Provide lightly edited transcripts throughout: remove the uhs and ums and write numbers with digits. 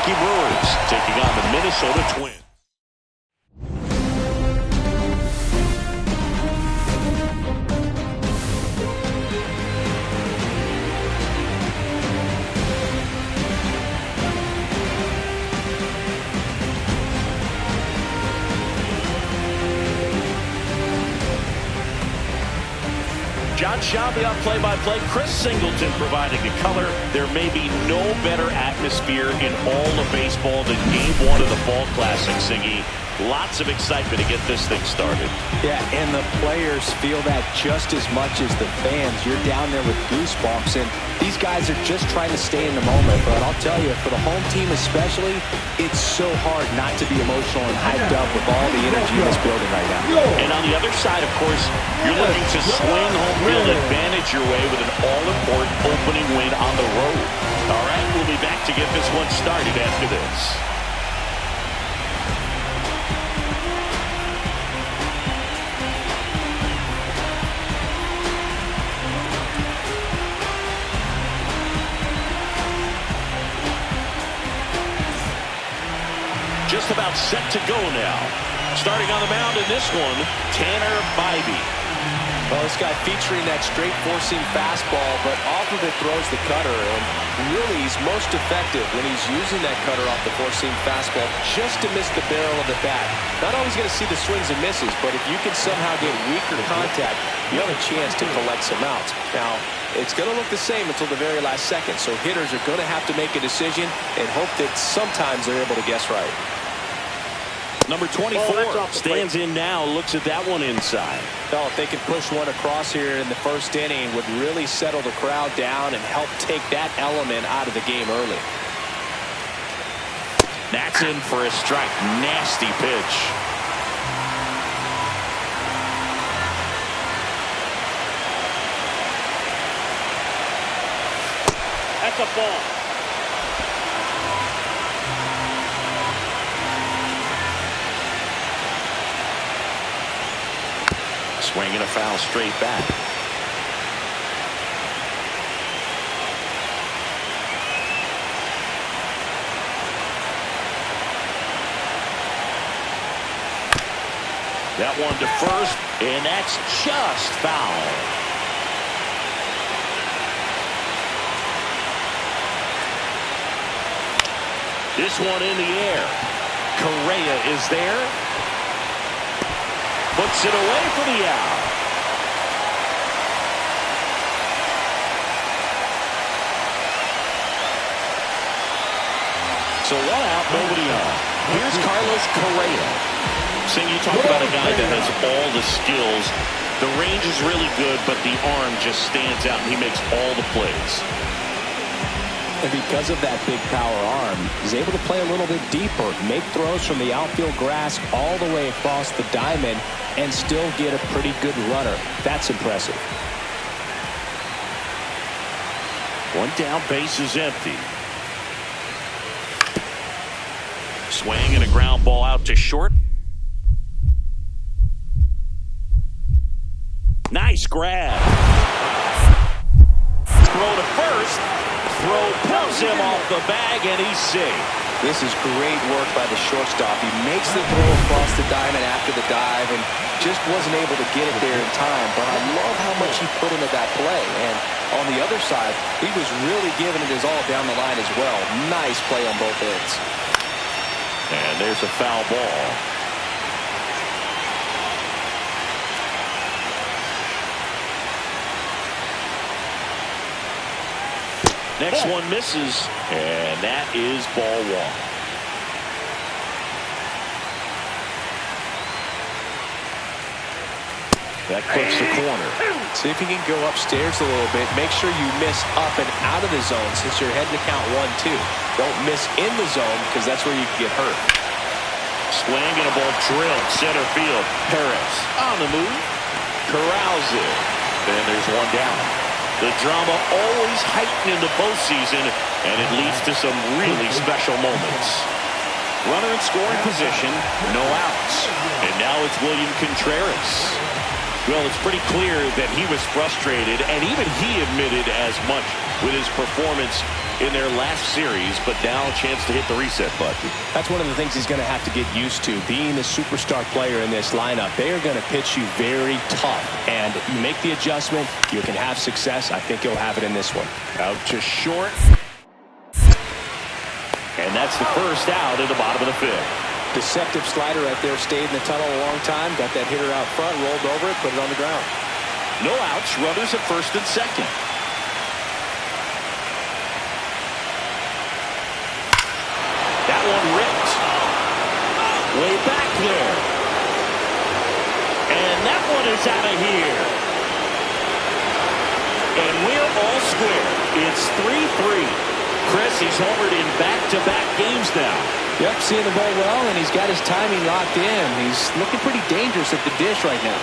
Milwaukee Brewers taking on the Minnesota Twins. John Shabby on play-by-play. Chris Singleton providing the color. There may be no better atmosphere in all of baseball than Game 1 of the Fall Classic, Siggy. Lots of excitement to get this thing started. Yeah, and the players feel that just as much as the fans. You're down there with goosebumps, and these guys are just trying to stay in the moment. But I'll tell you, for the home team especially, it's so hard not to be emotional and hyped up with all the energy in this building right now. And on the other side, of course, you're looking to swing home field advantage your way with an all-important opening win on the road. All right, we'll be back to get this one started after this. Just about set to go now. Starting on the mound in this one, Tanner Bybee. Well, this guy featuring that straight four-seam fastball, but off of it throws the cutter, and really he's most effective when he's using that cutter off the four-seam fastball just to miss the barrel of the bat. Not always going to see the swings and misses, but if you can somehow get weaker contact, you have a chance to collect some outs. Now, it's going to look the same until the very last second, so hitters are going to have to make a decision and hope that sometimes they're able to guess right. Number 24 stands in now, looks at that one inside. Well, if they can push one across here in the first inning, would really settle the crowd down and help take that element out of the game early. That's in for a strike. Nasty pitch. That's a ball. Swinging a foul straight back. That one to first, and that's just foul. This one in the air. Correa is there. Puts it away for the out. So one out, nobody on. Here's Carlos Correa. Seeing you talk about a guy that has all the skills. The range is really good, but the arm just stands out, and he makes all the plays. And because of that big power arm, he's able to play a little bit deeper, make throws from the outfield grass all the way across the diamond, and still get a pretty good runner. That's impressive. One down, base is empty. Swing and a ground ball out to short. Nice grab. Throw to first. Throw pulls him off the bag, and he's safe. This is great work by the shortstop. He makes the throw across the diamond after the dive and just wasn't able to get it there in time. But I love how much he put into that play. And on the other side, he was really giving it his all down the line as well. Nice play on both ends. And there's a foul ball. Next one misses, and that is ball one. That clips the corner. See if you can go upstairs a little bit. Make sure you miss up and out of the zone since you're heading to count 1-2. Don't miss in the zone because that's where you can get hurt. Swing and a ball drilled center field. Perez on the move. Corrals it. And there's one down. The drama always heightened in the postseason, and it leads to some really special moments. Runner in scoring position, no outs. And now it's William Contreras. Well, it's pretty clear that he was frustrated, and even he admitted as much with his performance in their last series, but now a chance to hit the reset button. That's one of the things he's going to have to get used to, being the superstar player in this lineup. They are going to pitch you very tough, and you make the adjustment, you can have success. I think he'll have it in this one. Out to short. And that's the first out in the bottom of the fifth. Deceptive slider right there, stayed in the tunnel a long time, got that hitter out front, rolled over it, put it on the ground. No outs, runners at first and second. That one ripped. Way back there. And that one is out of here. And we're all square. It's 3-3. Chris, he's homered in back-to-back games now. Yep, seeing the ball well, and he's got his timing locked in. He's looking pretty dangerous at the dish right now.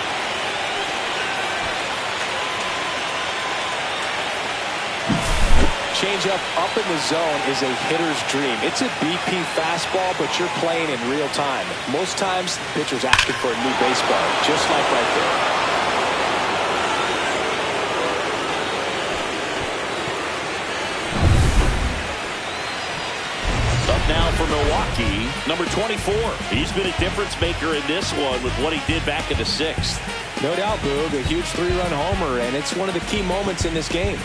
Changeup up in the zone is a hitter's dream. It's a BP fastball, but you're playing in real time. Most times, the pitcher's asking for a new baseball, just like right there. Now for Milwaukee, number 24. He's been a difference maker in this one with what he did back in the sixth. No doubt, Boog, a huge three-run homer, and it's one of the key moments in this game.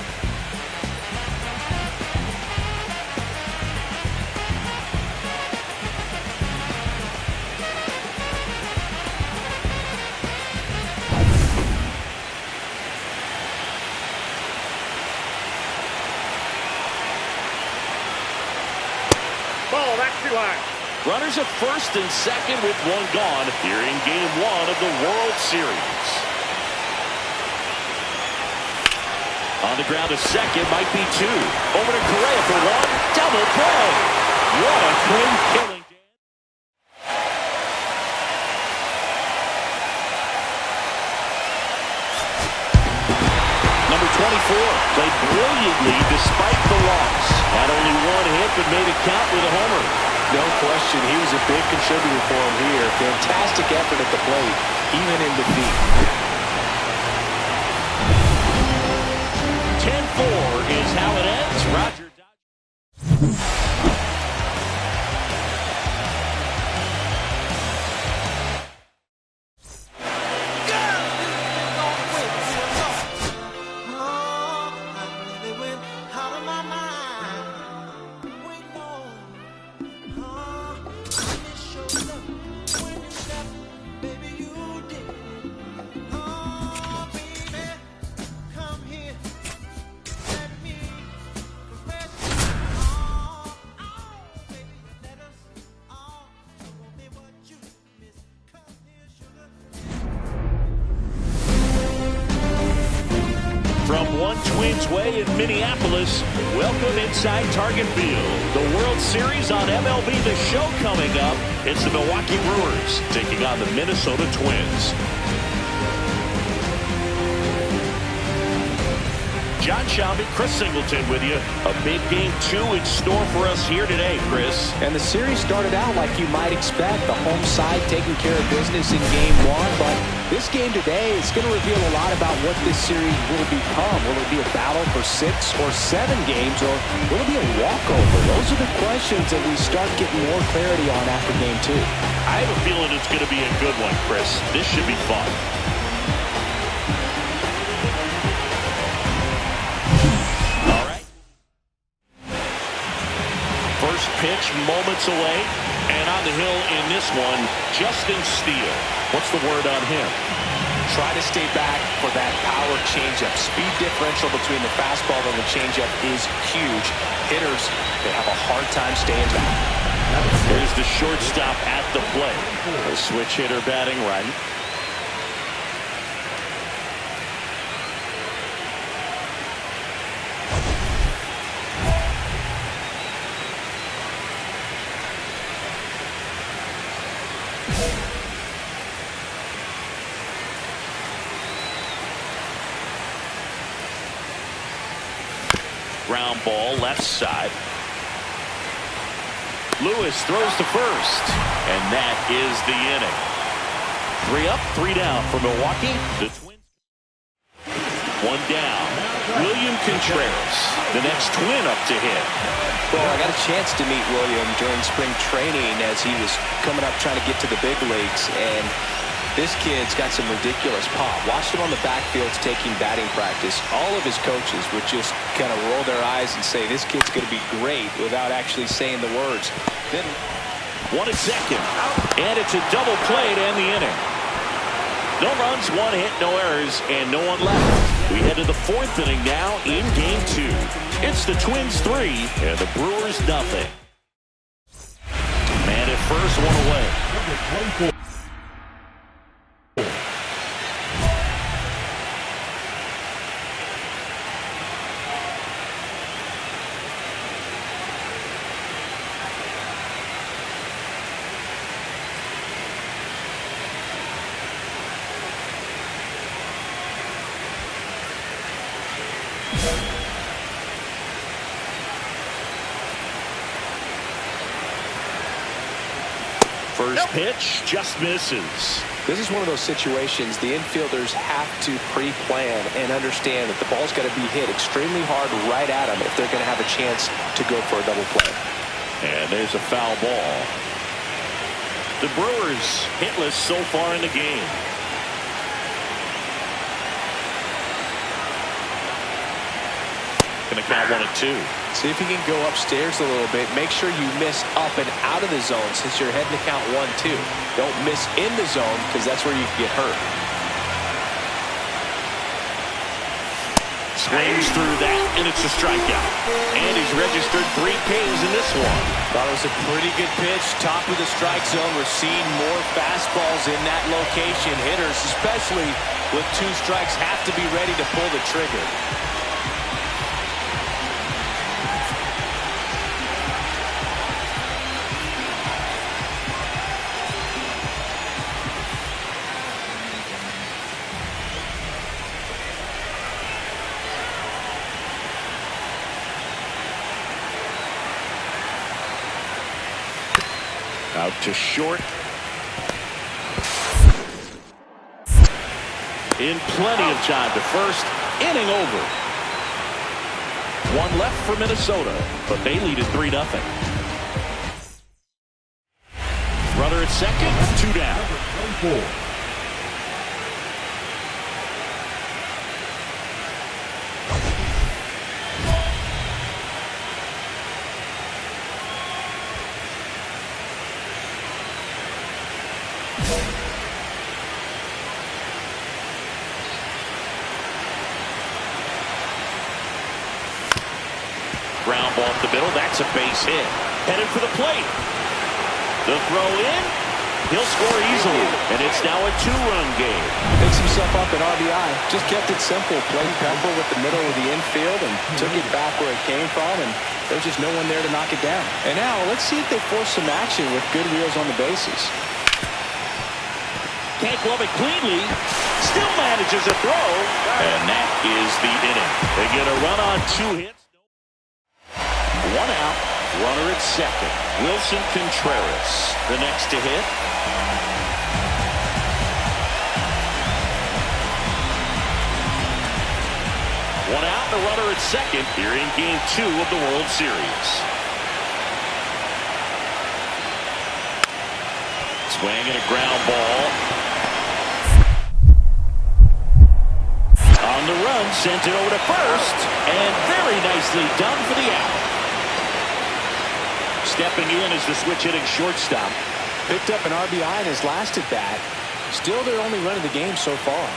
Runners at first and second with one gone here in game one of the World Series. On the ground to second, might be two. Over to Correa for one. Double play. What a twin killing. Number 24 played brilliantly despite the loss. Had only one hit but made it count with a homer. No question, he was a big contributor for him here. Fantastic effort at the plate, even in defeat. 10-4 is how it ends. Roger. From one Twins way in Minneapolis, welcome inside Target Field. The World Series on MLB The Show coming up. It's the Milwaukee Brewers taking on the Minnesota Twins. John Shelby, Chris Singleton with you. A big game two in store for us here today, Chris. And the series started out like you might expect. The home side taking care of business in game one. But this game today is going to reveal a lot about what this series will become. Will it be a battle for 6 or 7 games, or will it be a walkover? Those are the questions that we start getting more clarity on after game two. I have a feeling it's going to be a good one, Chris. This should be fun. First pitch moments away, and on the hill in this one, Justin Steele. What's the word on him? Try to stay back for that power changeup. Speed differential between the fastball and the changeup is huge. Hitters, they have a hard time staying back. There's the shortstop at the plate. A switch hitter batting right. Ground ball left side. Lewis throws to first, and that is the inning. 3 up, 3 down for Milwaukee. The Twins One down. William Contreras, the next twin up to hit. Well, I got a chance to meet William during spring training as he was coming up trying to get to the big leagues, and this kid's got some ridiculous pop. Watched him on the backfields taking batting practice. All of his coaches would just kind of roll their eyes and say, this kid's going to be great, without actually saying the words. Then 1 second, and it's a double play to end the inning. No runs, 1 hit, no errors, and no one left. We head to the 4th inning now in Game 2. It's the Twins 3 and the Brewers nothing. Man at first, 1 away. First pitch just misses. this is one of those situations the infielders have to pre-plan and understand that the ball's got to be hit extremely hard right at them if they're going to have a chance to go for a double play. And there's a foul ball. The Brewers hitless so far in the game. Going to count 1-2. See if you can go upstairs a little bit. Make sure you miss up and out of the zone since you're heading to count 1-2. Don't miss in the zone because that's where you can get hurt. Swings through that, and it's a strikeout. And he's registered 3 Ks in this one. Thought it was a pretty good pitch. Top of the strike zone. We're seeing more fastballs in that location. Hitters, especially with 2 strikes, have to be ready to pull the trigger. Out to short. In plenty of time to first. Inning over. 1 left for Minnesota, but they lead at 3-0. Runner at second, 2 down. Ground ball up the middle. That's a base hit. Headed for the plate. The throw in. He'll score easily. And it's now a 2-run game. Picks himself up at RBI. Just kept it simple. Played Pepper with the middle of the infield and took it back where it came from. And there's just no one there to knock it down. And now let's see if they force some action with good wheels on the bases. Can't glove it cleanly. Still manages a throw. And that is the inning. They get a run on 2 hits. 1 out, runner at second. Wilson Contreras, the next to hit. One out, the runner at second here in Game 2 of the World Series. Swing and a ground ball. On the run, sent it over to first, and very nicely done for the out. Stepping in is the switch-hitting shortstop. Picked up an RBI in his last at-bat. Still their only run of the game so far.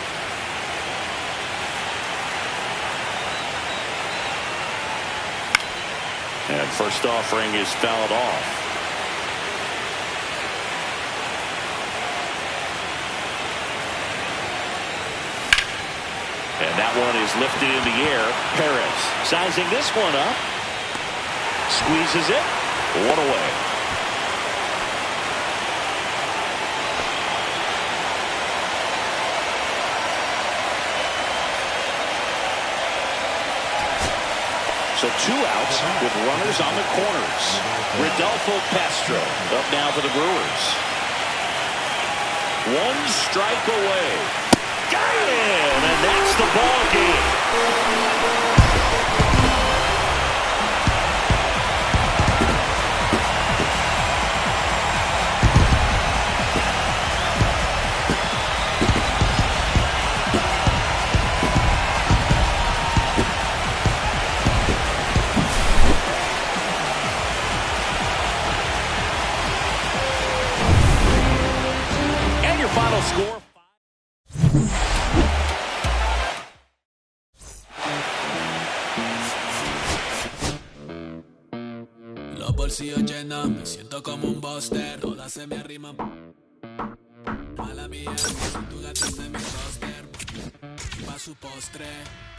And first offering is fouled off. And that one is lifted in the air. Perez sizing this one up. Squeezes it. 1 away. So 2 outs with runners on the corners. Rodolfo Castro up now for the Brewers. 1 strike away. Got him, and that's the ball game. Final score. Los bolsillos llenos, me siento como un buster. Todas se me arriman. Mala mía, si tú gastaste mi roster. Pa' su postre,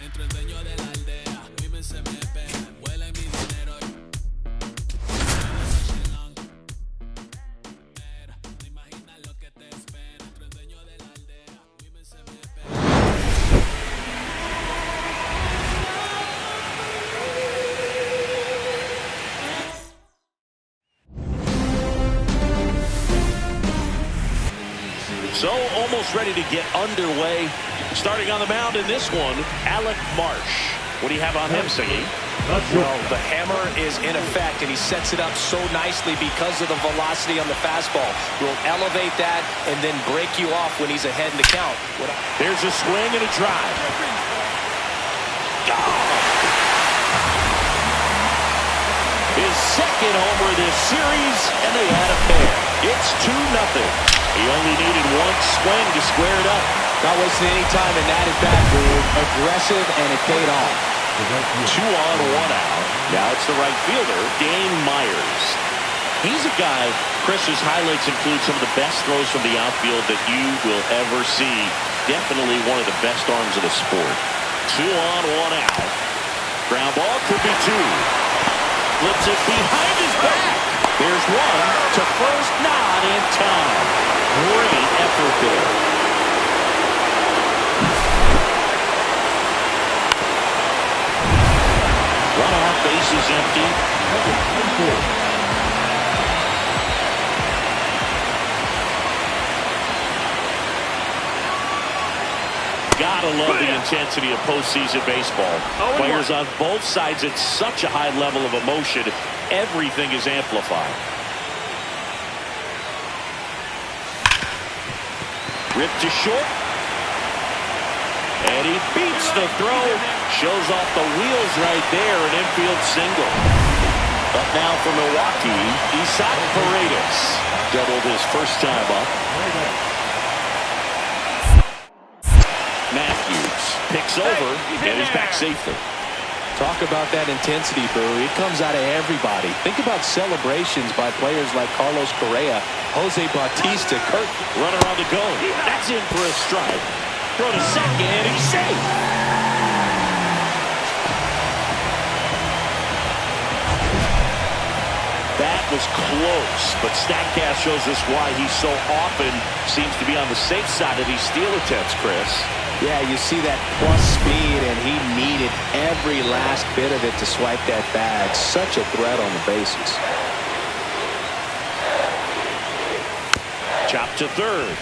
entro el dueño de la aldea. Women se me pegan, huele mi dinero. So almost ready to get underway. Starting on the mound in this one, Alec Marsh. What do you have on him, Siggy? Well, the hammer is in effect, and he sets it up so nicely because of the velocity on the fastball. He'll elevate that and then break you off when he's ahead in the count. There's a swing and a drive. His second homer this series, and they add a pair. It's 2-0. He only needed one swing to square it up. Not wasting any time in that at-bat, move. Aggressive, and it paid off. 2 on, 1 out. Now it's the right fielder, Dane Myers. He's a guy, Chris's highlights include some of the best throws from the outfield that you will ever see. Definitely one of the best arms of the sport. 2 on, 1 out. Ground ball could be 2. Flips it behind his back. There's one to first, not in time. Great effort there. Run out, base is empty. Gotta love the intensity of postseason baseball. Players on both sides at such a high level of emotion. Everything is amplified. Ripped to short. And he beats the throw. Shows off the wheels right there. An infield single. Up now for Milwaukee, Isaac Paredes. Doubled his first time up. Matthews picks over and is back safely. Talk about that intensity, Boo. It comes out of everybody. Think about celebrations by players like Carlos Correa, Jose Bautista, Kurt. Runner on the go. That's in for a strike. Throw to second, and he's safe. That was close, but StatCast shows us why he so often seems to be on the safe side of these steal attempts, Chris. Yeah, you see that plus speed, and he needed every last bit of it to swipe that bag. Such a threat on the bases. Chop to third.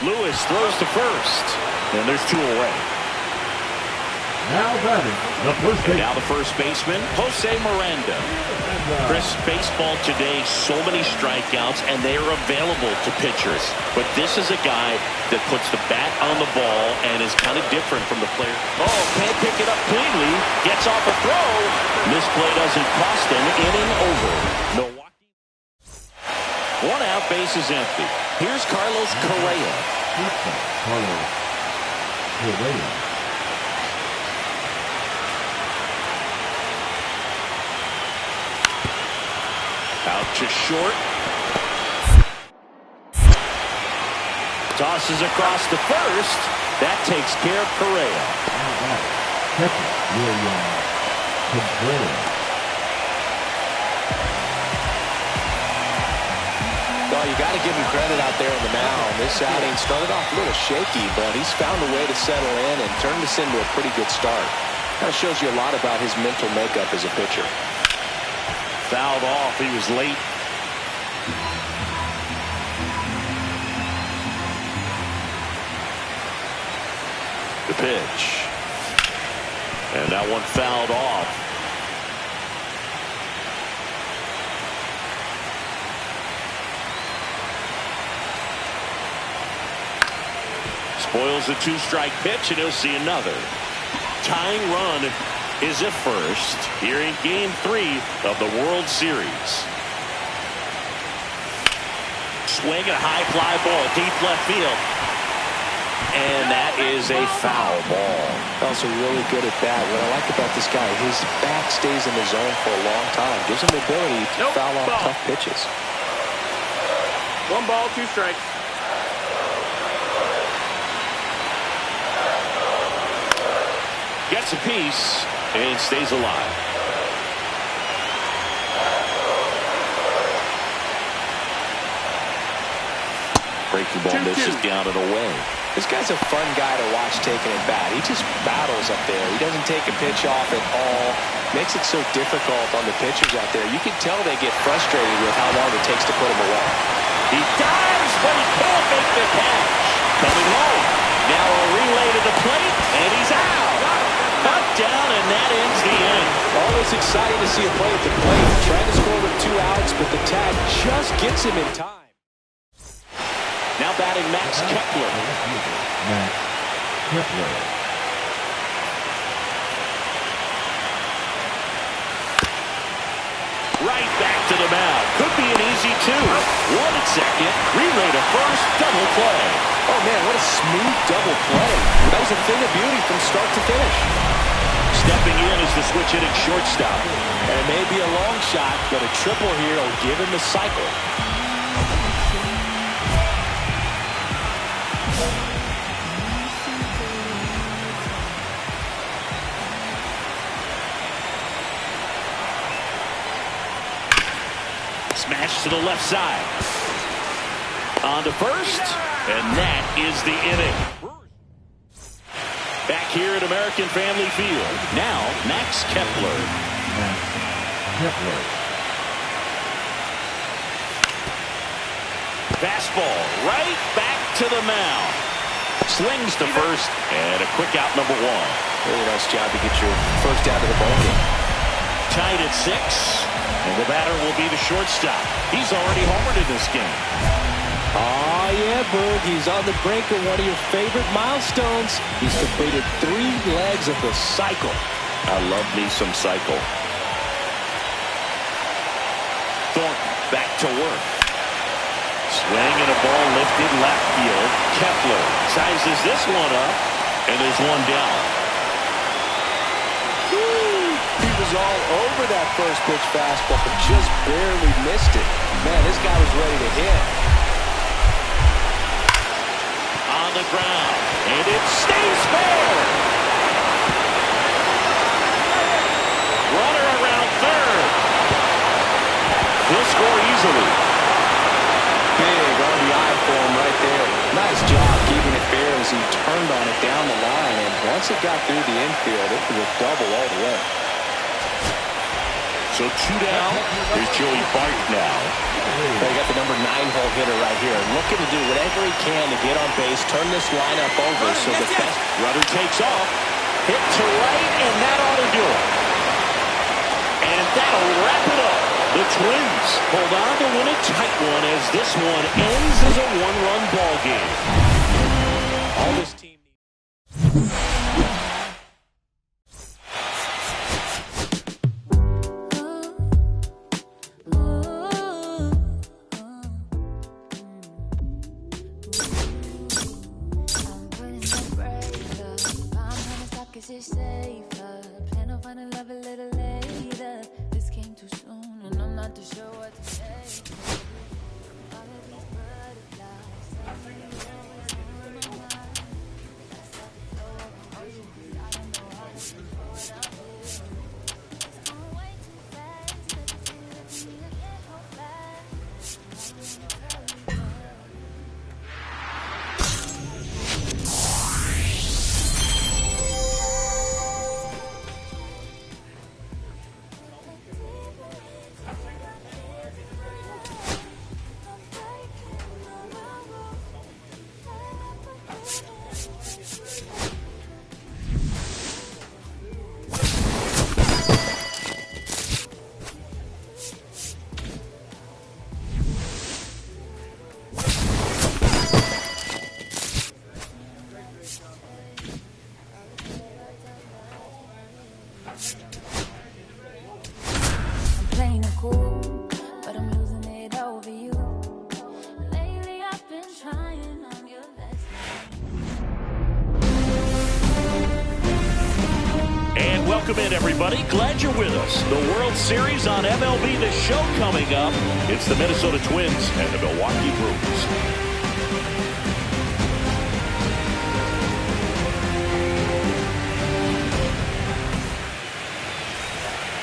Lewis throws to first, and there's 2 away. Now batting, the first baseman. Now the first baseman, Jose Miranda. Chris, baseball today, so many strikeouts, and they are available to pitchers. But this is a guy that puts the bat on the ball and is kind of different from the player. Oh, can't pick it up cleanly. Gets off a throw. This play doesn't cost him. Inning over. Milwaukee. 1 out, base is empty. Here's Carlos Correa. Carlos Correa. Out to short. Tosses across to first. That takes care of Correa. Well, you got to give him credit out there on the mound. This outing started off a little shaky, but he's found a way to settle in and turn this into a pretty good start. Kind of shows you a lot about his mental makeup as a pitcher. Fouled off. He was late. The pitch. And that one fouled off. Spoils a two-strike pitch, and he'll see another. Tying run is at first here in Game 3 of the World Series. Swing and a high fly ball, deep left field. And that is a foul ball. Also really good at that. What I like about this guy, his back stays in the zone for a long time. Gives him the ability to foul off tough pitches. 1 ball, 2 strikes. Gets a piece and stays alive. Breaking ball misses down and away. This guy's a fun guy to watch taking at bat. He just battles up there. He doesn't take a pitch off at all. Makes it so difficult on the pitchers out there. You can tell they get frustrated with how long it takes to put him away. He dives, but he can't make the catch. Coming home. Now a relay to the plate, and he's out. Cut down, and that ends the inning. Always exciting to see a play at the plate. Trying to score with 2 outs, but the tag just gets him in time. Now batting Max Kepler. Max Kepler. Right back to the mound. Could be an easy 2. 1 at second. Relay to first. Double play. Oh, man, what a smooth double play. That was a thing of beauty from start to finish. Stepping in is the switch hitting shortstop. And it may be a long shot, but a triple here will give him the cycle. Smash to the left side. On to first, and that is the inning. Back here at American Family Field. Now, Max Kepler. Max Kepler. Fastball right back to the mound. Swings to first, and a quick out number 1. Really nice job to get your first out of the ball game. Tied at 6, and the batter will be the shortstop. He's already homered in this game. Oh, yeah, Boog. He's on the brink of one of your favorite milestones. He's completed 3 legs of the cycle. I love me some cycle. Thornton back to work. Swing and a ball lifted left field. Kepler sizes this one up, and there's one down. He was all over that first pitch fastball, but just barely missed it. Man, this guy was ready to hit. On the ground, and it stays fair. Runner around third. He'll score easily. Big RBI for him right there. Nice job keeping it fair as he turned on it down the line, and once it got through the infield, it was a double all the way. So 2 down. Here's Joey Bart now. They got the number 9 hole hitter right here, looking to do whatever he can to get on base, turn this lineup over. So the best runner takes off, hit to right, and that ought to do it. And that'll wrap it up. The Twins hold on to win a tight one as this one ends as a 1-run ball game. All this team everybody. Glad you're with us. The World Series on MLB The Show coming up. It's the Minnesota Twins and the Milwaukee Brewers.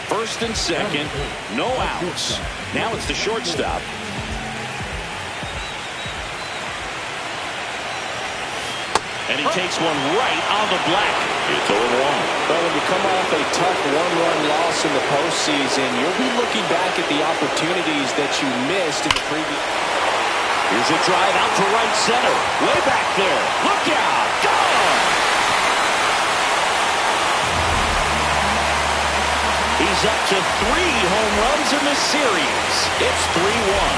First and second, no outs. Now it's the shortstop. And he takes one right on the black. It's 0-1. Well, when you come off a tough one-run loss in the postseason, you'll be looking back at the opportunities that you missed in the previous. Here's a drive out to right center. Way back there. Look out. Gone. He's up to 3 home runs in the series. It's 3-1.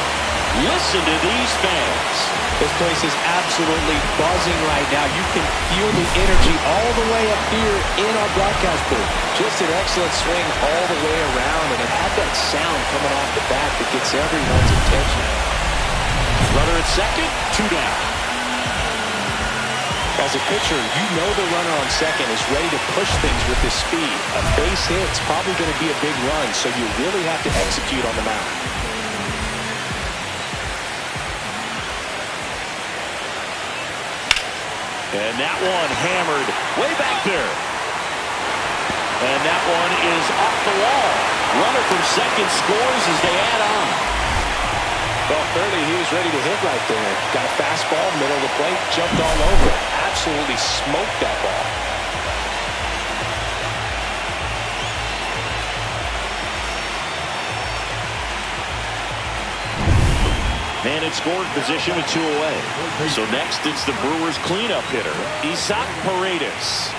Listen to these fans. This place is absolutely buzzing right now. You can feel the energy all the way up here in our broadcast booth. Just an excellent swing all the way around, and it had that sound coming off the bat that gets everyone's attention. Runner at second, 2 down. As a pitcher, you know the runner on second is ready to push things with his speed. A base hit's probably going to be a big run, so you really have to execute on the mound. And that one hammered way back there. And that one is off the wall. Runner from second scores as they add on. Well, clearly he was ready to hit right there. Got a fastball, middle of the plate, jumped all over it. Absolutely smoked that ball. Man in scoring position with 2 away. So next it's the Brewers cleanup hitter, Isaac Paredes.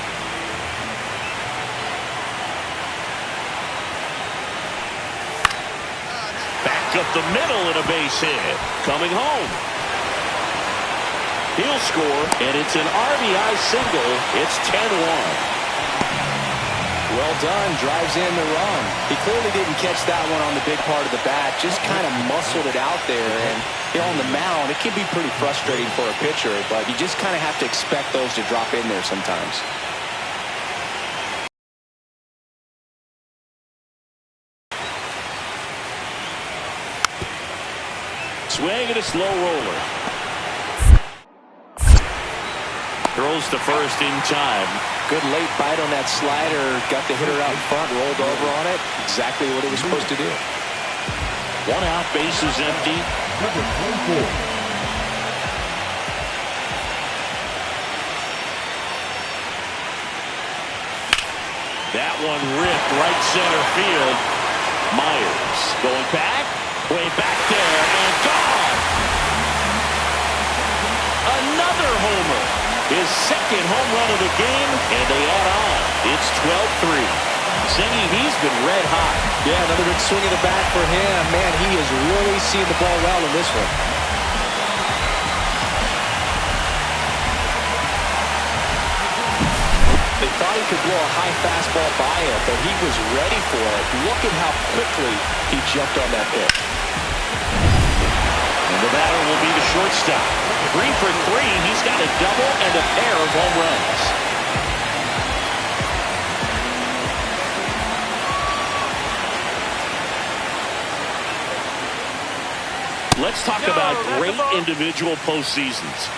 Back up the middle and a base hit. Coming home. He'll score, and it's an RBI single. It's 10-1. Well done, drives in the run. He clearly didn't catch that one on the big part of the bat, just kind of muscled it out there. And on the mound, it can be pretty frustrating for a pitcher, but you just kind of have to expect those to drop in there sometimes. Swing and a slow roller. Throws to first in time. Good late bite on that slider. Got the hitter out in front, rolled over on it. Exactly what it was supposed to do. 1 out, bases empty. That one ripped right center field. Myers going back. Way back there and gone. Another homer. His second home run of the game, and they add on. It's 12-3. Singy, he's been red hot. Yeah, another good swing of the bat for him. Man, he is really seeing the ball well in this one. They thought he could blow a high fastball by him, but he was ready for it. Look at how quickly he jumped on that pitch. And the batter will be the shortstop. 3 for 3. He's got a double and a pair of home runs. Let's talk about great individual postseasons.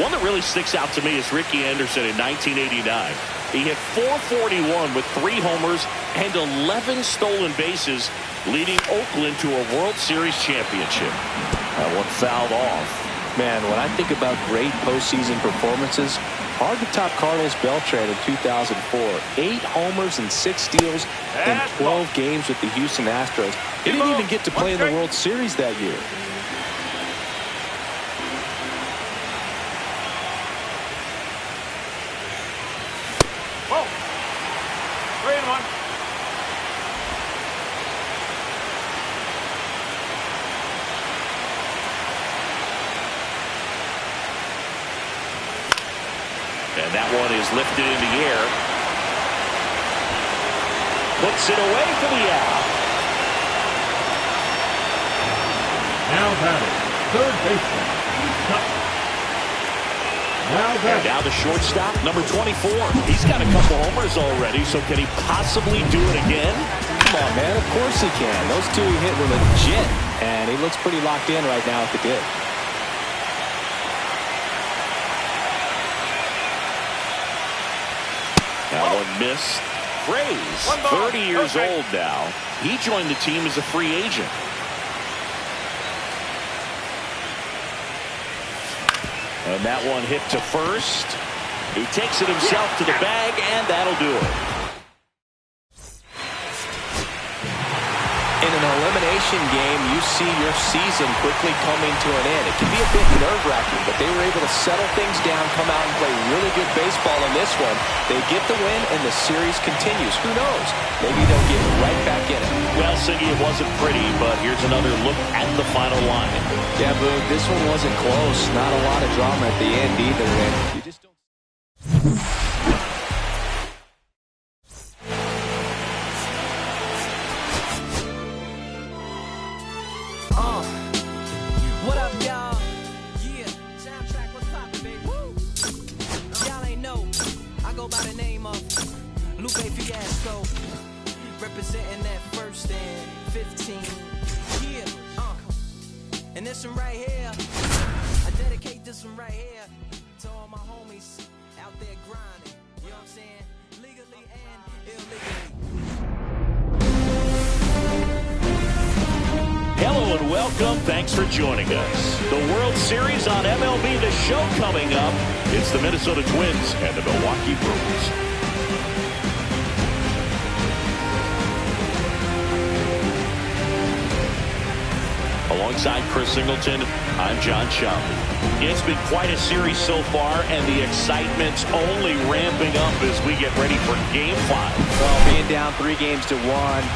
One that really sticks out to me is Ricky Anderson in 1989. He hit .441 with 3 homers and 11 stolen bases, leading Oakland to a World Series championship. That one fouled off. Man, when I think about great postseason performances, hard to top Carlos Beltran in 2004. 8 homers and 6 steals in 12 games with the Houston Astros. He didn't even get to play in the World Series that year. Whoa. 3-1. And that one is lifted in the air. Puts it away for the out. Now batting, third baseman, And now the shortstop, number 24. He's got a couple homers already, so can he possibly do it again? Come on, man. Of course he can. Those two he hit were legit, and he looks pretty locked in right now at the dig. That one missed. Fraze, 30 years old now. He joined the team as a free agent. And that one hit to first. He takes it himself to the bag, and that'll do it. In an elimination game, you see your season quickly coming to an end. It can be a bit nerve-wracking, but they were able to settle things down, come out and play really good baseball in this one. They get the win, and the series continues. Who knows? Maybe they'll get right back in it. Well, Siggy, it wasn't pretty, but here's another look at the final line. Yeah, Boog, this one wasn't close. Not a lot of drama at the end either, and you just don't... What up, y'all? Yeah, soundtrack, what's poppin', baby? Woo! Y'all ain't know, I go by the name of Lupe Fiasco, representing that 1st and 15. Yeah, and this one right here, I dedicate this one right here to all my homies out there grinding. You know what I'm saying? Legally and illegally. Hello and welcome. Thanks for joining us. The World Series on MLB The Show coming up. It's the Minnesota Twins and the Milwaukee Brewers. Alongside Chris Singleton, I'm John Shelby. It's been quite a series so far, and the excitement's only ramping up as we get ready for Game 5. Well, being down 3-1,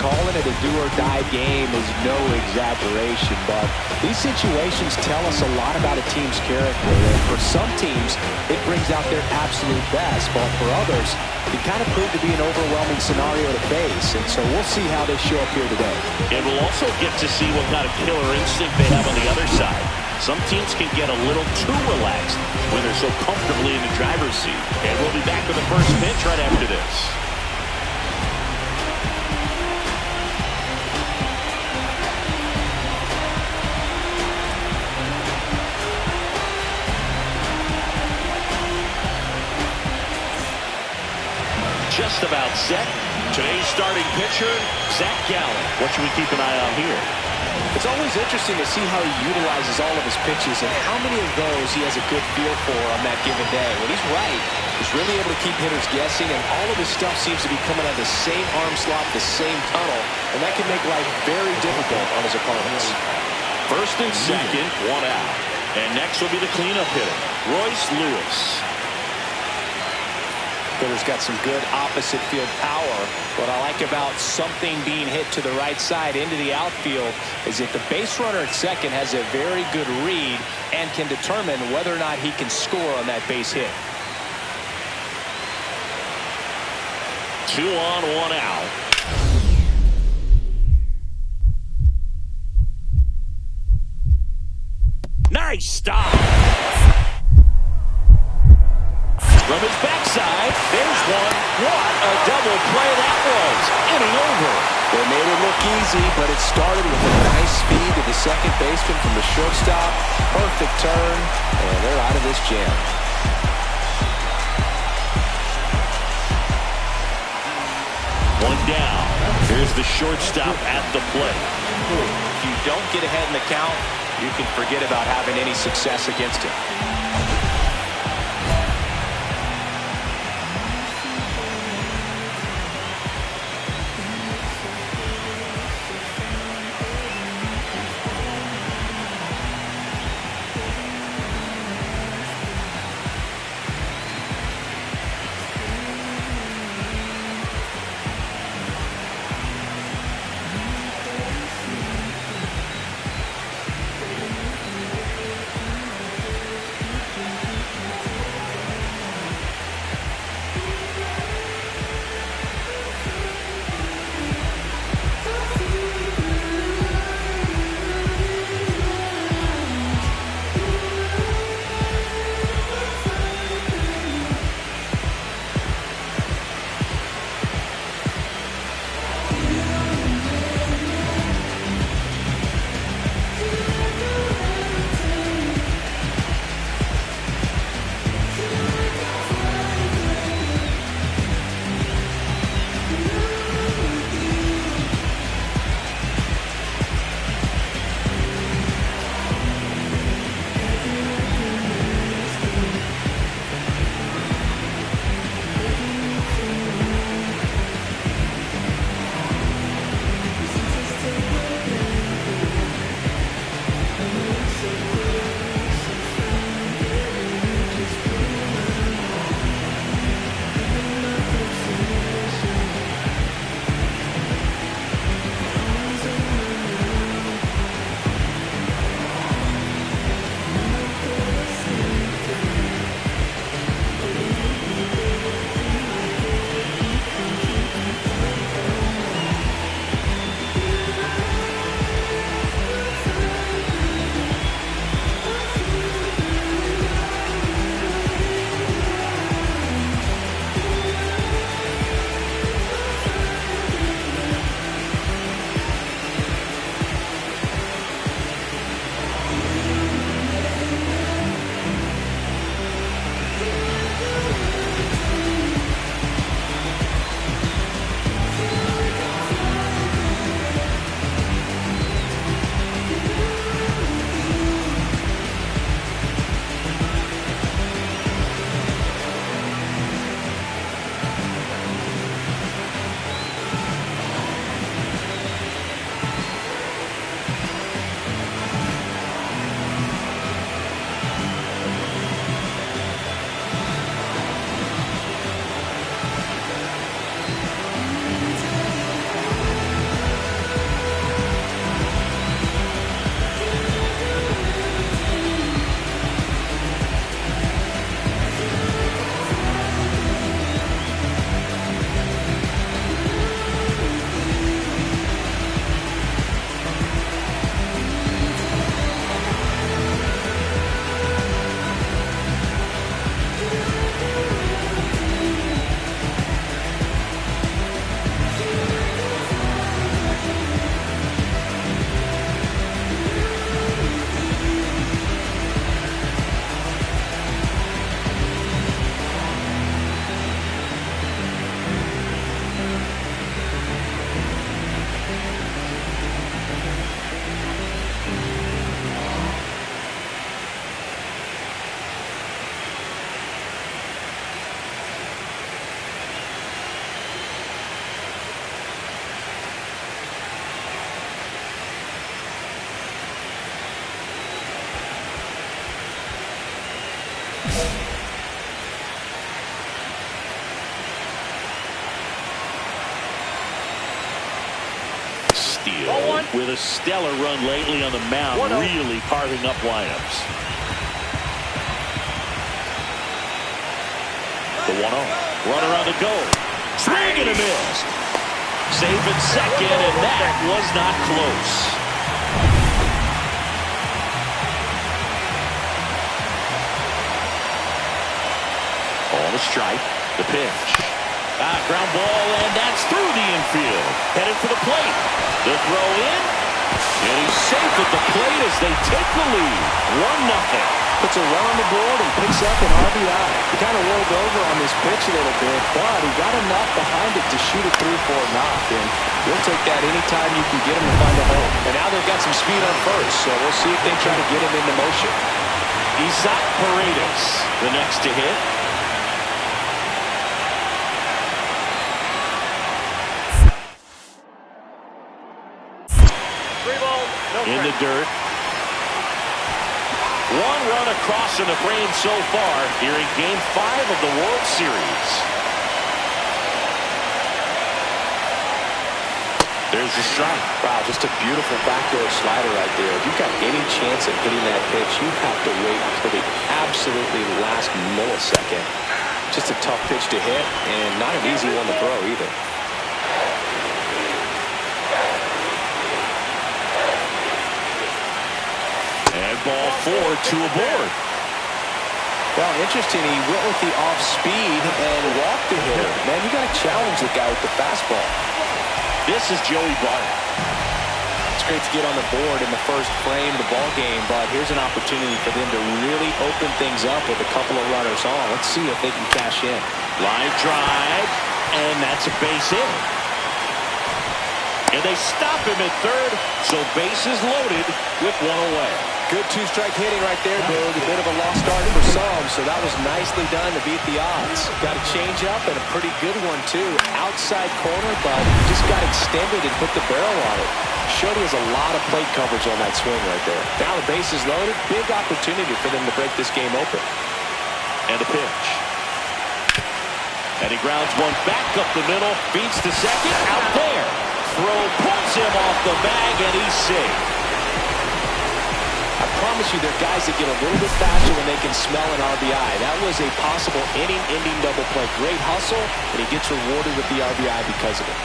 calling it a do-or-die game is no exaggeration, but these situations tell us a lot about a team's character. And for some teams, it brings out their absolute best, but for others, it kind of proved to be an overwhelming scenario to face, and so we'll see how they show up here today. And we'll also get to see what kind of killer instinct they have on the other side. Some teams can get a little too relaxed when they're so comfortably in the driver's seat. And we'll be back with the first pitch right after this. Just about set. Today's starting pitcher, Zach Gallen. What should we keep an eye on here? It's always interesting to see how he utilizes all of his pitches and how many of those he has a good feel for on that given day. When he's right, he's really able to keep hitters guessing, and all of his stuff seems to be coming out of the same arm slot, the same tunnel, and that can make life very difficult on his opponents. First and second, one out. And next will be the cleanup hitter, Royce Lewis. Hitter's got some good opposite field power. What I like about something being hit to the right side into the outfield is that the base runner at second has a very good read and can determine whether or not he can score on that base hit. 2 on, 1 out. Nice stop. From his backside, there's one. What a double play that was. Inning over. They made it look easy, but it started with a nice speed to the second baseman from the shortstop. Perfect turn, and they're out of this jam. One down. Here's the shortstop at the plate. If you don't get ahead in the count, you can forget about having any success against him. Steele with a stellar run lately on the mound, really carving up lineups. The 1-0. Runner on the go. Swing and a miss. Safe at second, and that was not close. On the strike. The pitch. Ground ball, and that's through the infield. Headed for the plate. The throw in. And he's safe at the plate as they take the lead. 1-0. Puts a run on the board and picks up an RBI. He kind of rolled over on this pitch a little bit, but he got enough behind it to shoot it through for a knock. And you'll take that anytime you can get him to find a hole. And now they've got some speed on first, so we'll see if they try to get him into motion. Isaac Paredes, the next to hit. In the dirt. One run across in the frame so far here in Game 5 of the World Series. There's the strike. Wow, just a beautiful backdoor slider right there. If you've got any chance of hitting that pitch, you have to wait until the absolutely last millisecond. Just a tough pitch to hit, and not an easy one to throw either. And ball 4, 2 aboard. Well, interesting. He went with the off speed and walked the hitter. Man, you got to challenge the guy with the fastball. This is Joey Bart. It's great to get on the board in the first frame of the ball game, but here's an opportunity for them to really open things up with a couple of runners on. Let's see if they can cash in. Line drive, and that's a base hit. And they stop him at third, so bases loaded with one away. Good two-strike hitting right there, Boog. A bit of a lost start for some, so that was nicely done to beat the odds. Got a change-up and a pretty good one, too. Outside corner, but just got extended and put the barrel on it. Showed he has a lot of plate coverage on that swing right there. Now the bases loaded. Big opportunity for them to break this game open. And a pitch. And he grounds one back up the middle. Beats to second. Out there. Throw pulls him off the bag, and he's safe. I promise you, there are guys that get a little bit faster when they can smell an RBI. That was a possible inning-ending double play. Great hustle, and he gets rewarded with the RBI because of it.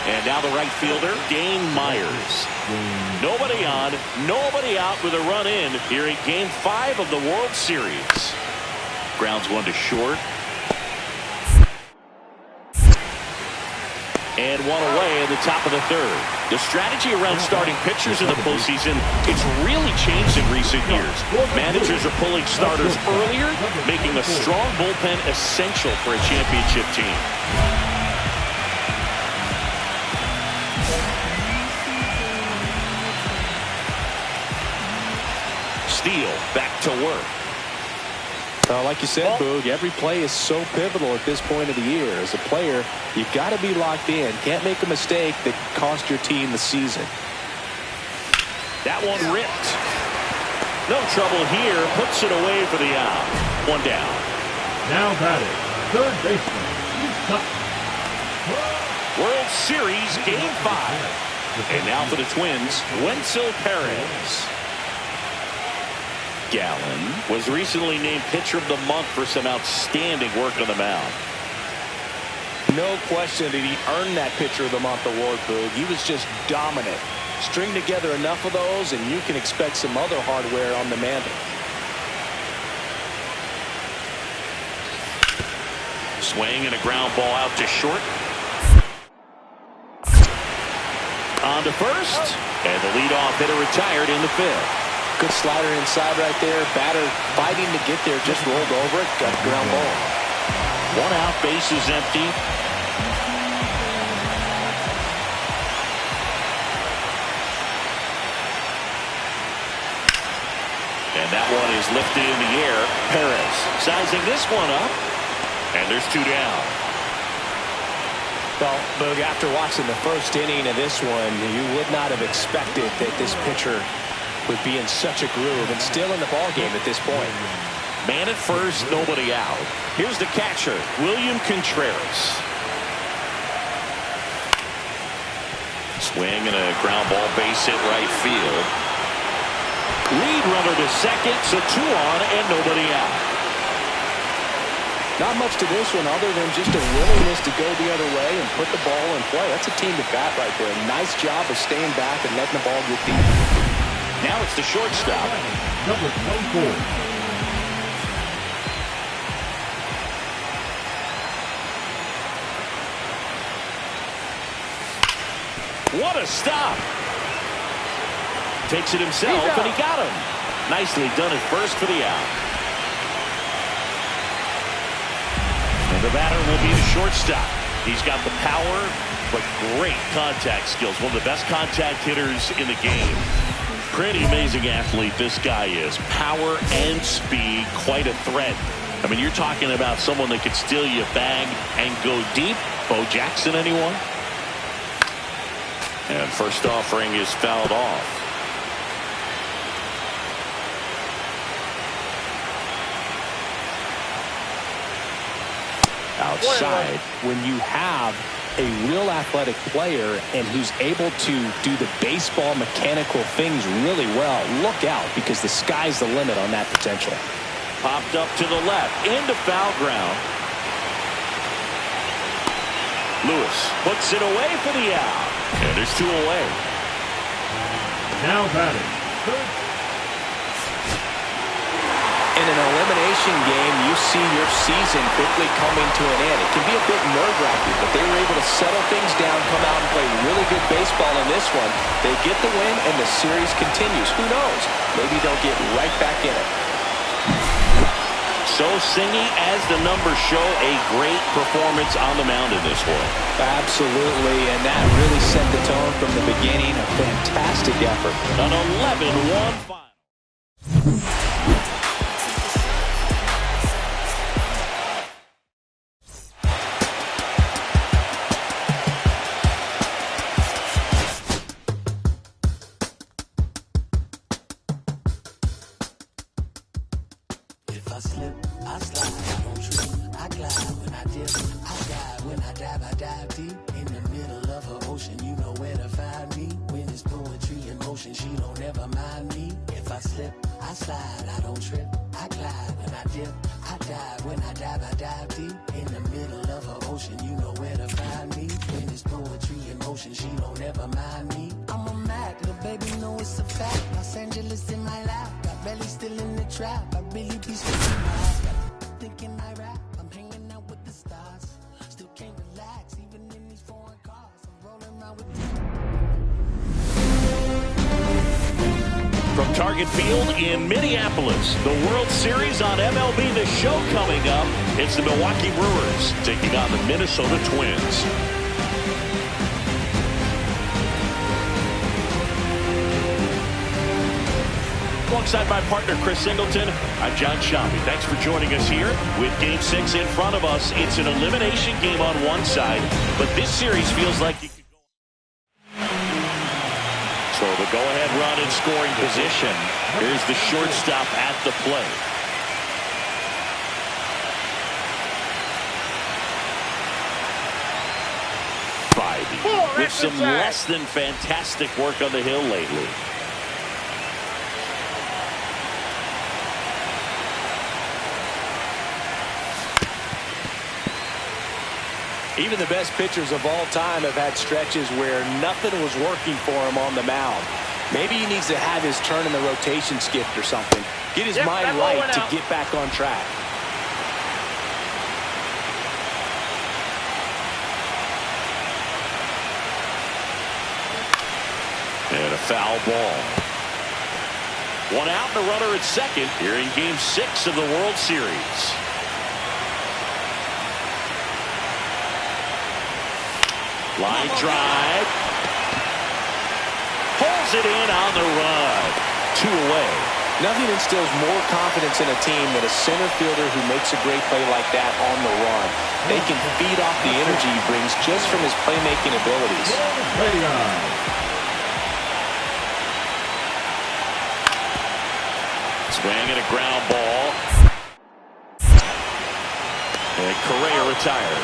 And now the right fielder, Dane Myers. Nobody on, nobody out with a run in here in Game 5 of the World Series. Grounds one to short. And one away in the top of the third. The strategy around starting pitchers in the postseason, it's really changed in recent years. Managers are pulling starters earlier, making a strong bullpen essential for a championship team. Steele back to work. Like you said, Boog, every play is so pivotal at this point of the year. As a player, you've got to be locked in. Can't make a mistake that cost your team the season. That one ripped. No trouble here. Puts it away for the out. One down. Now batting, third baseman, Sutton. World Series Game 5. And now for the Twins, Wenzel Perez. Gallen was recently named Pitcher of the Month for some outstanding work on the mound. No question did he earn that Pitcher of the Month award, Boog. He was just dominant. String together enough of those, and you can expect some other hardware on the mantle. Swing and a ground ball out to short. On to first, and the leadoff hitter retired in the fifth. Good slider inside right there. Batter fighting to get there, just rolled over it. Got a ground ball. One out, base is empty. And that one is lifted in the air. Perez sizing this one up. And there's two down. Well, Boog, after watching the first inning of this one, you would not have expected that this pitcher would be in such a groove and still in the ball game at this point. Man at first, nobody out. Here's the catcher, William Contreras. Swing and a ground ball, base hit right field. Lead runner to second, so 2 on and nobody out. Not much to this one other than just a willingness to go the other way and put the ball in play. That's a team to bat right there. Nice job of staying back and letting the ball get deep. Now it's the shortstop. Number 24. What a stop. Takes it himself, and he got him. Nicely done at first for the out. And the batter will be the shortstop. He's got the power, but great contact skills. One of the best contact hitters in the game. Pretty amazing athlete this guy is. Power and speed, quite a threat. I mean, you're talking about someone that could steal you a bag and go deep. Bo Jackson, anyone? And first offering is fouled off. Outside. When you have a real athletic player and who's able to do the baseball mechanical things really well, look out, because the sky's the limit on that potential. Popped up to the left, into foul ground. Lewis puts it away for the out. And there's 2 away. Now batting, third. In an elimination game, you see your season quickly coming to an end. It can be a bit nerve-wracking, but they were able to settle things down, come out and play really good baseball in this one. They get the win, and the series continues. Who knows? Maybe they'll get right back in it. So singing as the numbers show, a great performance on the mound in this one. Absolutely, and that really set the tone from the beginning. A fantastic effort. An 11-1 final. If I slip, I slide, I don't trip, I glide when I dip, I dive, when I dive deep, in the middle of her ocean, you know where to find me, when it's poetry in motion, she don't ever mind me, if I slip, I slide, I don't trip, I glide when I dip, I dive, when I dive deep, in the middle of her ocean, you know where to find me, when it's poetry in motion, she don't ever mind me, I'm a Mac, little baby know it's a fact, Los Angeles in my lap, got belly still in the trap, I really be thinking I rap, I'm hanging out with the stars. Still can't relax, even in these foreign cars. I'm rolling around with From Target Field in Minneapolis, the World Series on MLB The Show coming up. It's the Milwaukee Brewers taking on the Minnesota Twins. Alongside my partner, Chris Singleton, I'm John Shambi. Thanks for joining us here with Game 6 in front of us. It's an elimination game on one side, but this series feels like you could go. So the go-ahead run in scoring position. Here's the shortstop at the plate. Biden with some less than fantastic work on the hill lately. Even the best pitchers of all time have had stretches where nothing was working for him on the mound. Maybe he needs to have his turn in the rotation skipped or something. Get his mind right to get back on track. And a foul ball. 1 out and a runner at second here in Game 6 of the World Series. Line drive. Pulls it in on the run. 2 away. Nothing instills more confidence in a team than a center fielder who makes a great play like that on the run. They can feed off the energy he brings just from his playmaking abilities. Swing and a ground ball. And Correa retired.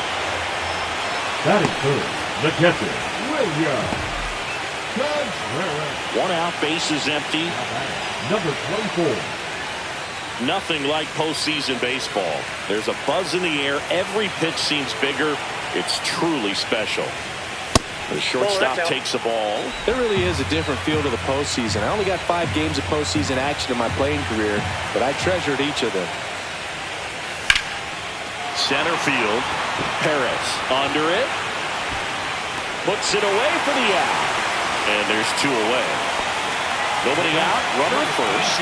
Batting third, the catcher, William Contreras. One out, bases empty. Number 24. Nothing like postseason baseball. There's a buzz in the air. Every pitch seems bigger. It's truly special. The shortstop takes the ball. There really is a different feel to the postseason. I only got 5 games of postseason action in my playing career, but I treasured each of them. Center field. Perez under it. Puts it away for the out. And there's 2 away. Nobody out. Runner at first.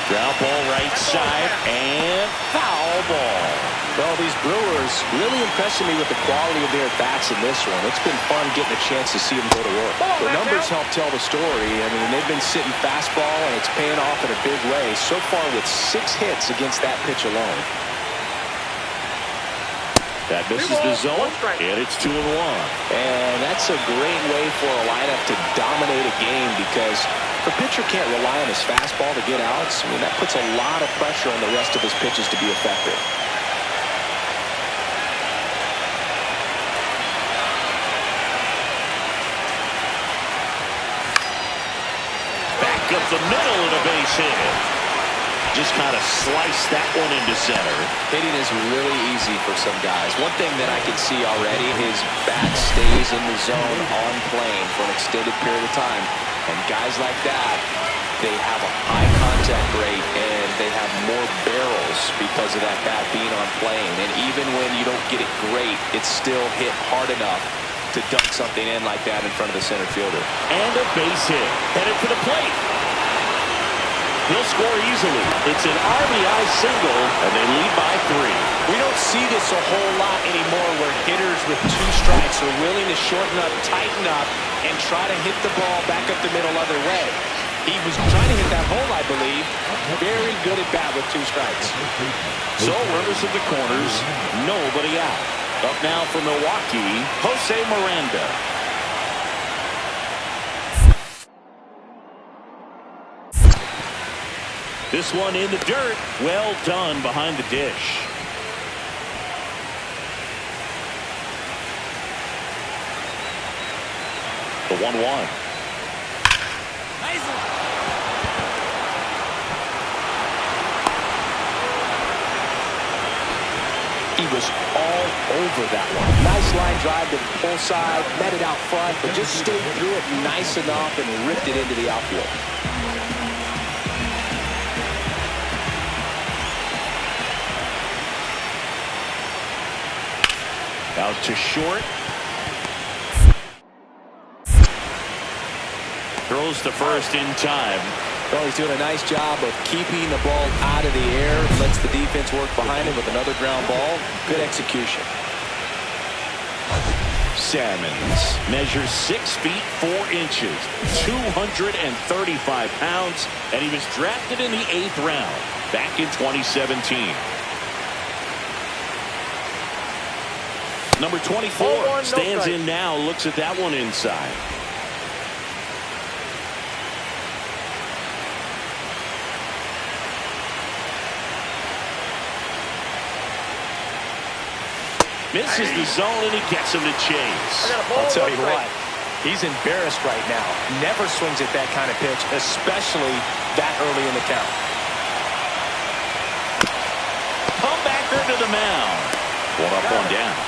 Ground ball right side and foul ball. Well, these Brewers really impressing me with the quality of their bats in this one. It's been fun getting a chance to see them go to work. The numbers help tell the story. I mean, they've been sitting fastball, and it's paying off in a big way. So far with 6 hits against that pitch alone. That misses the zone, and it's 2-1. And that's a great way for a lineup to dominate a game because the pitcher can't rely on his fastball to get outs. I mean, that puts a lot of pressure on the rest of his pitches to be effective. Back up the middle and a base hit. Just kind of slice that one into center. Hitting is really easy for some guys. One thing that I can see already, his bat stays in the zone on plane for an extended period of time. And guys like that, they have a high contact rate and they have more barrels because of that bat being on plane. And even when you don't get it great, it's still hit hard enough to dunk something in like that in front of the center fielder. And a base hit. Headed for the plate. He'll score easily. It's an RBI single, and they lead by 3. We don't see this a whole lot anymore where hitters with 2 strikes are willing to shorten up, tighten up, and try to hit the ball back up the middle other way. He was trying to hit that hole, I believe. Very good at bat with 2 strikes. So runners at the corners, nobody out. Up now for Milwaukee, Jose Miranda. This one in the dirt. Well done behind the dish. The 1-1. He was all over that one. Nice line drive to the pull side, met it out front, but just stayed through it nice enough and ripped it into the outfield. Out to short. Throws to first in time. Well, he's doing a nice job of keeping the ball out of the air. Lets the defense work behind him with another ground ball. Good execution. Salmons measures 6 feet 4 inches, 235 pounds, and he was drafted in the 8th round back in 2017. Number 24 stands in now, looks at that one inside. Misses the zone and he gets him to chase. I'll tell you what, he's embarrassed right now. Never swings at that kind of pitch, especially that early in the count. Comebacker to the mound. One up, one down.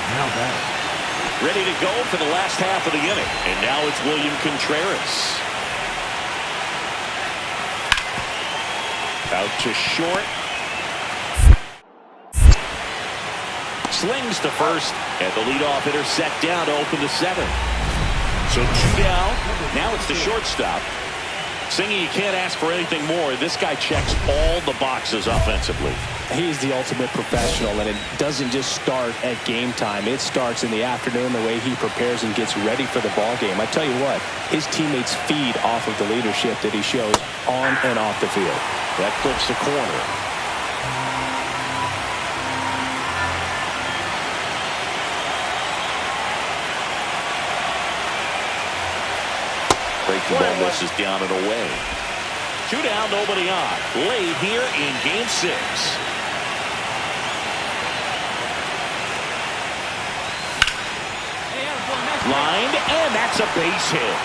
Now back. Ready to go for the last half of the inning. And now it's William Contreras. Out to short. Slings to first, and the leadoff hitter set down to open the 7th. So 2 down. Now it's the shortstop. Singy, you can't ask for anything more. This guy checks all the boxes offensively. He's the ultimate professional, and it doesn't just start at game time. It starts in the afternoon, the way he prepares and gets ready for the ball game. I tell you what, his teammates feed off of the leadership that he shows on and off the field. That clips the corner. Breaking ball misses down and away. 2 down, nobody on. Late here in Game 6. Lined, and that's a base hit.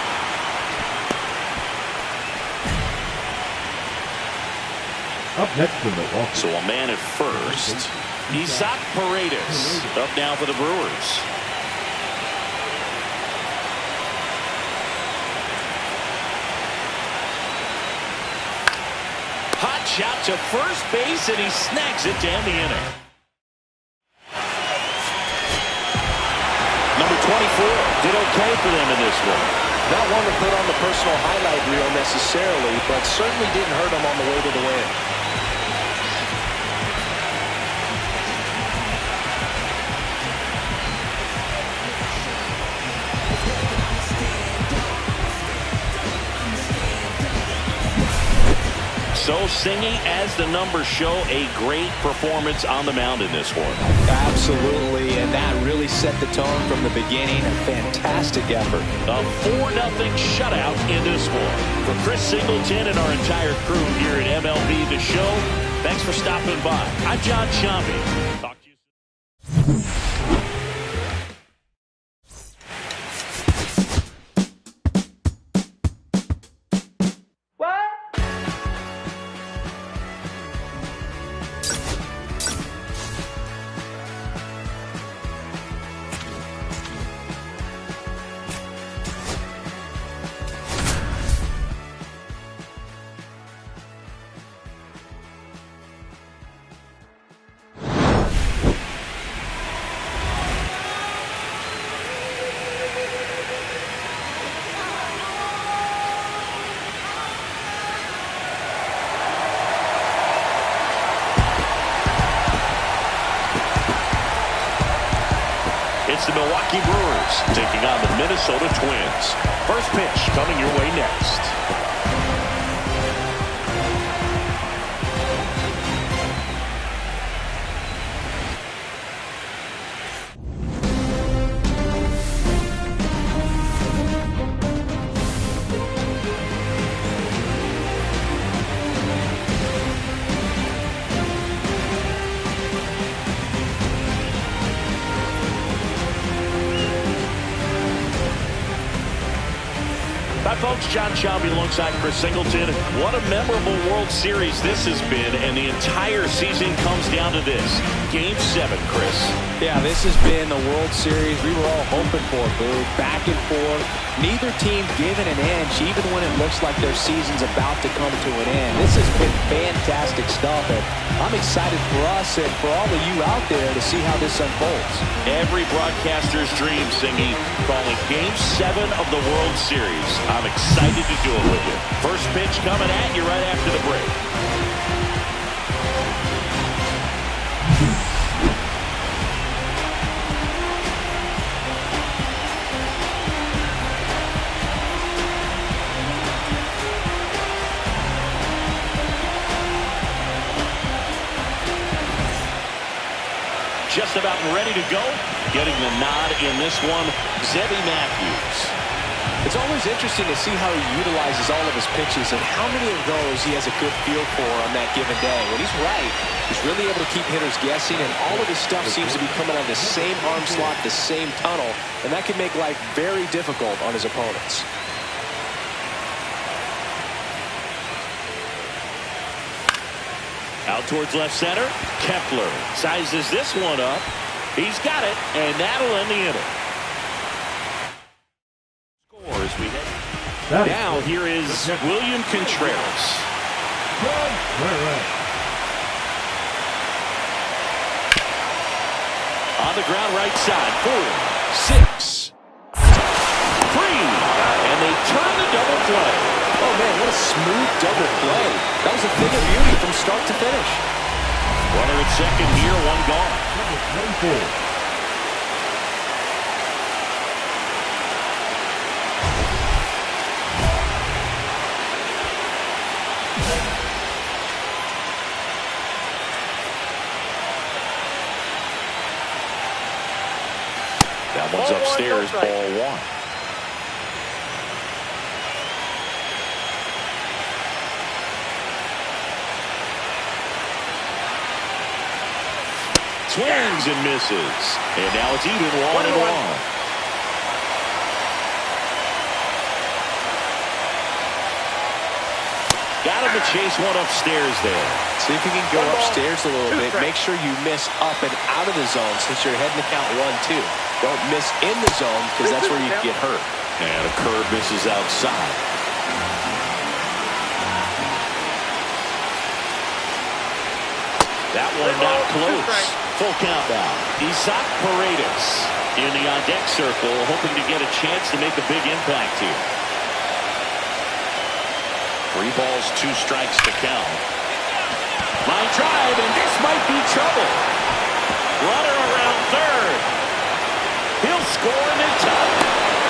Up next to Milwaukee. So a man at first. Isaac Paredes up now for the Brewers. Hot shot to first base, and he snags it to end the inning. Number 24 did okay for them in this one. Not one to put on the personal highlight reel necessarily, but certainly didn't hurt him on the way to the win. So singing, as the numbers show, a great performance on the mound in this one. Absolutely, and that really set the tone from the beginning. A fantastic effort. A 4-0 shutout in this one. For Chris Singleton and our entire crew here at MLB The Show, thanks for stopping by. I'm John Sciambi. Talk to you soon. It's the Milwaukee Brewers taking on the Minnesota Twins. First pitch coming your way next. Hi, folks. John Sciambi alongside Chris Singleton. What a memorable World Series this has been, and the entire season comes down to this. Game 7, Chris. Yeah, this has been the World Series we were all hoping for, Boo. Back and forth. Neither team giving an inch, even when it looks like their season's about to come to an end. This has been fantastic stuff, and I'm excited for us and for all of you out there to see how this unfolds. Every broadcaster's dream, Singy, calling Game 7 of the World Series. I'm excited to do it with you. First pitch coming at you right after the break. Just about ready to go. Getting the nod in this one, Zebby Matthews. It's always interesting to see how he utilizes all of his pitches and how many of those he has a good feel for on that given day. When he's right, he's really able to keep hitters guessing, and all of his stuff seems to be coming on the same arm slot, the same tunnel, and that can make life very difficult on his opponents. Out towards left center. Kepler sizes this one up. He's got it, and that'll end the inning. Scores we hit. Now here is William Contreras. On the ground right side. 4, 6. 3. And they turn the double play. Oh, man, what a smooth double play. That was a thing of beauty from start to finish. Runner at second here, one gone. That one's upstairs, ball 1. Swings and misses. And now it's even 1-1. Got him to chase one upstairs there. See if you can go upstairs a little bit. Make sure you miss up and out of the zone since you're heading to count 1-2. Don't miss in the zone because that's where you get hurt. And a curve misses outside. That one not close. Full count now. Isaac Paredes in the on-deck circle, hoping to get a chance to make a big impact here. 3 balls, 2 strikes to count. Line drive, and this might be trouble. Runner around third. He'll score and then tie.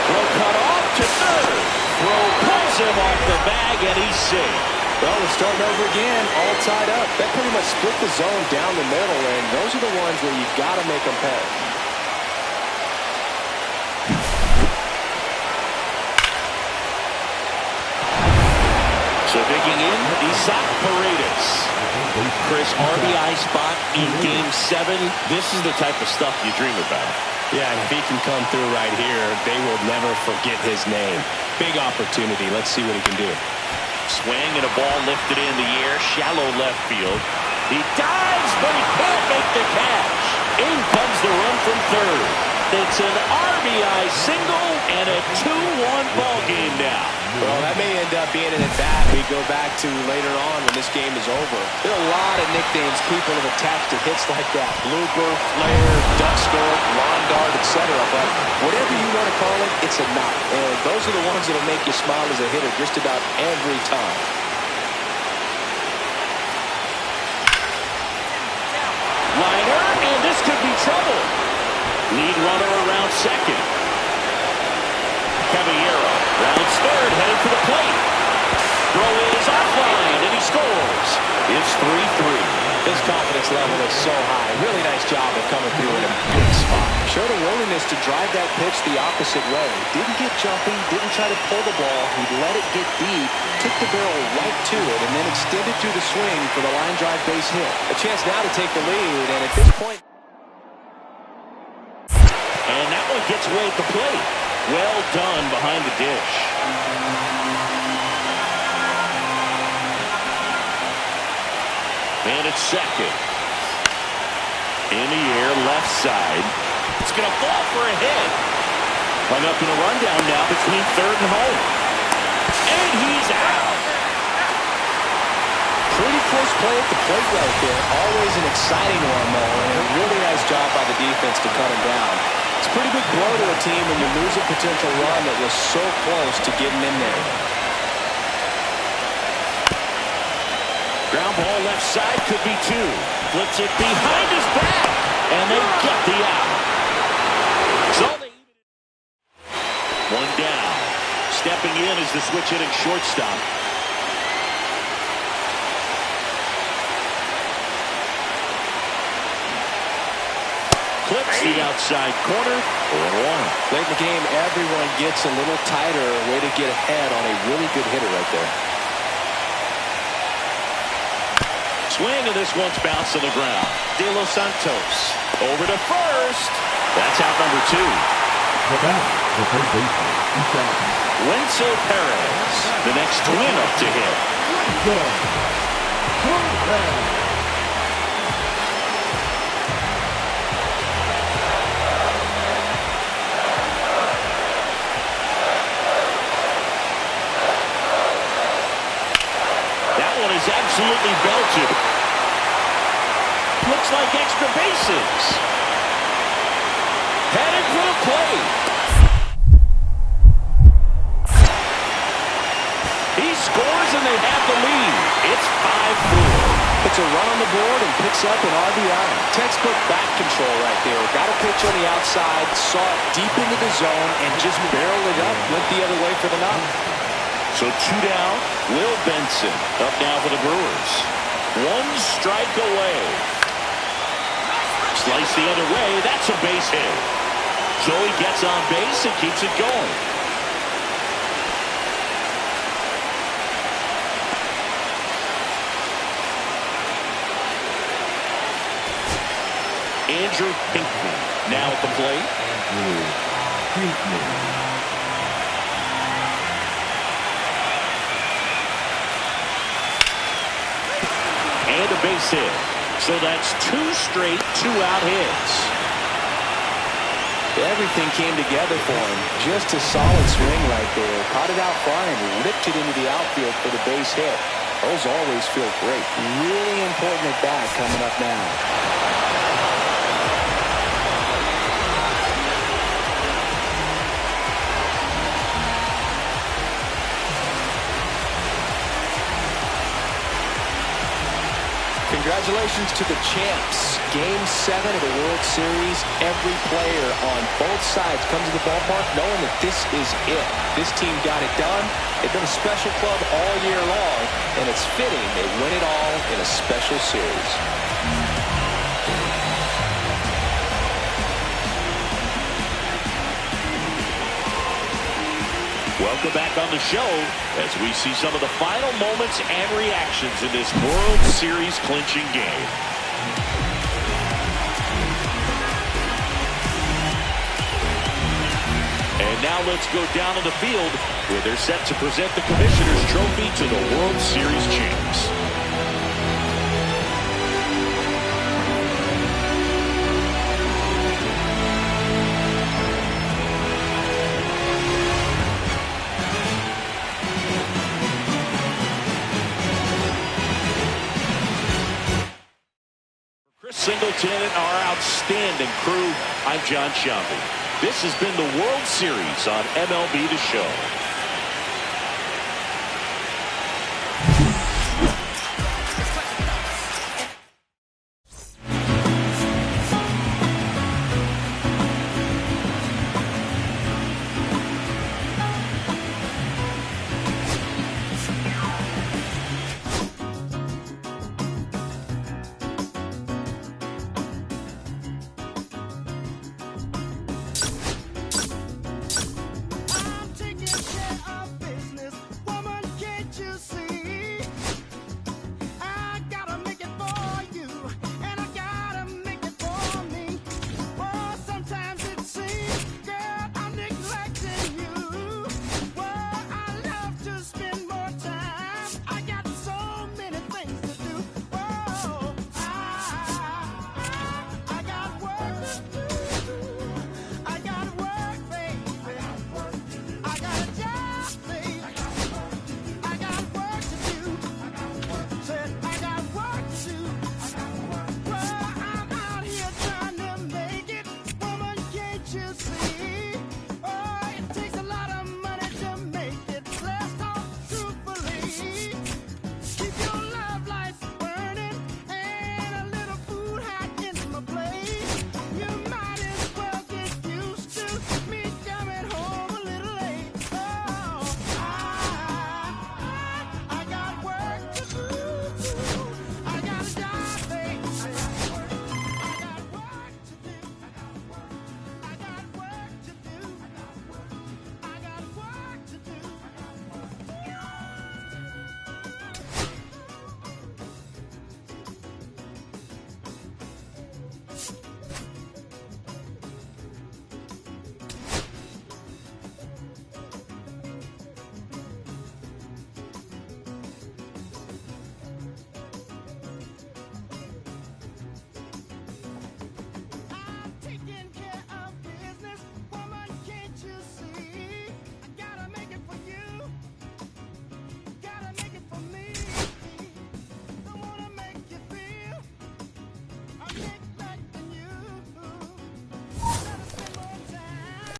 Throw cut off to third. Throw pulls him off the bag, and he's safe. Well, we're starting over again, all tied up. That pretty much split the zone down the middle, and those are the ones where you got to make them pay. So digging in, Isaac Paredes. Chris, RBI spot in Game 7. This is the type of stuff you dream about. Yeah, and if he can come through right here, they will never forget his name. Big opportunity. Let's see what he can do. Swing and a ball lifted in the air, shallow left field. He dives, but he can't make the catch. In comes the run from third. It's an RBI single and a 2-1 ball game now. Well, that may end up being an at-bat we go back to later on when this game is over. There are a lot of nicknames people have attached to hits like that. Blooper, flare, duck scope, lawn dart, etc. But whatever you want to call it, it's a knock. And those are the ones that will make you smile as a hitter just about every time. Liner, and this could be trouble. Lead runner around second. Caballero rounds third, headed for the plate. Throw is offline, and he scores. It's 3-3. His confidence level is so high. Really nice job of coming through in a big spot. Showed a willingness to drive that pitch the opposite way. Didn't get jumpy, didn't try to pull the ball. He let it get deep, took the barrel right to it, and then extended through the swing for the line drive base hit. A chance now to take the lead, and at this point... And that one gets away at the plate. Well done behind the dish. And it's second. In the air, left side. It's going to fall for a hit. Hung up in a rundown now between third and home. And he's out. Pretty close play at the plate right there. Always an exciting one, though, and a really nice job by the defense to cut him down. It's a pretty big blow to a team when you lose a potential run that was so close to getting in there. Ground ball left side, could be 2. Flips it behind his back, and they get the out. So one down. Stepping in is the switch hitting shortstop. Clips the outside corner. 0-1. Late in the game, everyone gets a little tighter. Way to get ahead on a really good hitter right there. Swing, and this one's bounced to the ground. De Los Santos over to first. That's out number 2. The back, the third baseman, Wenzel Perez, the next twin up to hit. That one is absolutely belted. Looks like extra bases. Headed for the plate. He scores and they have the lead. It's 5-4. Puts a run on the board and picks up an RBI. Textbook bat control right there. Got a pitch on the outside, saw it deep into the zone, and just barreled it up. Went the other way for the knock. So 2 down. Will Benson up now for the Brewers. 1 strike away. Slice the other way. That's a base hit. So he gets on base and keeps it going. Andrew Pinkney now at the plate. Andrew Pinkney. And a base hit. So that's 2 straight 2-out hits. Everything came together for him. Just a solid swing right there. Caught it out far and ripped it into the outfield for the base hit. Those always feel great. Really important at bat coming up now. Congratulations to the champs. Game 7 of the World Series. Every player on both sides comes to the ballpark knowing that this is it. This team got it done. They've been a special club all year long, and it's fitting they win it all in a special series. Welcome back on the show as we see some of the final moments and reactions in this World Series clinching game. And now let's go down to the field where they're set to present the Commissioner's Trophy to the World Series champs. Singleton and our outstanding crew, I'm John Shambi. This has been the World Series on MLB The Show.